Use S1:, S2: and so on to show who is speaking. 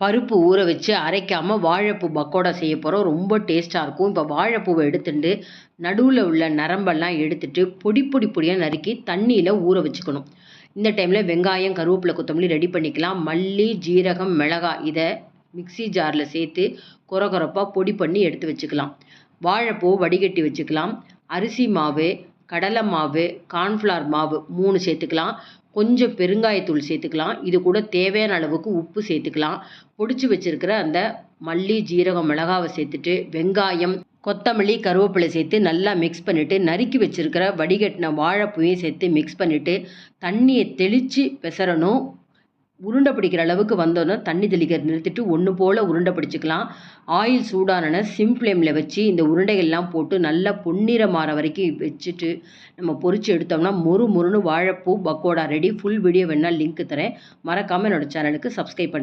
S1: பருப்பு ஊற வச்சு அரைக்காமல் வாழைப்பூ பக்கோடா செய்ய போகிறோம். ரொம்ப டேஸ்ட்டாக இருக்கும். இப்போ வாழைப்பூவை எடுத்துட்டு நடுவில் உள்ள நரம்பெல்லாம் எடுத்துட்டு பொடி பொடி பொடியாக நறுக்கி தண்ணியில் ஊற வச்சுக்கணும். இந்த டைமில் வெங்காயம், கருவேப்பிலை, கொத்தமல்லி ரெடி பண்ணிக்கலாம். மல்லி, ஜீரகம், மிளகாய் இதை மிக்ஸி ஜாரில் சேர்த்து கொரகொரப்பாக பொடி பண்ணி எடுத்து வச்சுக்கலாம். வாழைப்பூ வடிகட்டி வச்சுக்கலாம். அரிசி மாவு, கடலை மாவு, கார்ன்ஃப்ளவர் மாவு 3 சேர்த்துக்கலாம். கொஞ்சம் பெருங்காயத்தூள் சேர்த்துக்கலாம். இது கூட தேவையான அளவுக்கு உப்பு சேர்த்துக்கலாம். பொடிச்சு வச்சுருக்கிற அந்த மல்லி, ஜீரகம், மிளகாவை சேர்த்துட்டு வெங்காயம், கொத்தமல்லி, கருவேப்பிலை சேர்த்து நல்லா மிக்ஸ் பண்ணிவிட்டு நறுக்கி வச்சுருக்கிற வடிகட்டின வாழைப்பூவையும் சேர்த்து மிக்ஸ் பண்ணிவிட்டு தண்ணியை தெளித்து பெசரணும். உருண்டை பிடிக்கிற அளவுக்கு வந்தோன்னா தண்ணி தெளிக்கிறது நிறுத்திட்டு ஒன்று போல் உருண்டை பிடிச்சிக்கலாம். ஆயில் சூடான சிம் ஃப்ளேமில் வச்சு இந்த உருண்டைகள்லாம் போட்டு நல்லா பொன்னிறமாற வரைக்கும் வச்சுட்டு நம்ம பொரித்து எடுத்தோம்னா மொறு மொறுன்னு வாழைப்பூ பக்கோடா ரெடி. ஃபுல் வீடியோ வேணால் லிங்க் தரேன். மறக்காமல் என்னோடய சேனலுக்கு சப்ஸ்கிரைப் பண்ணுங்கள்.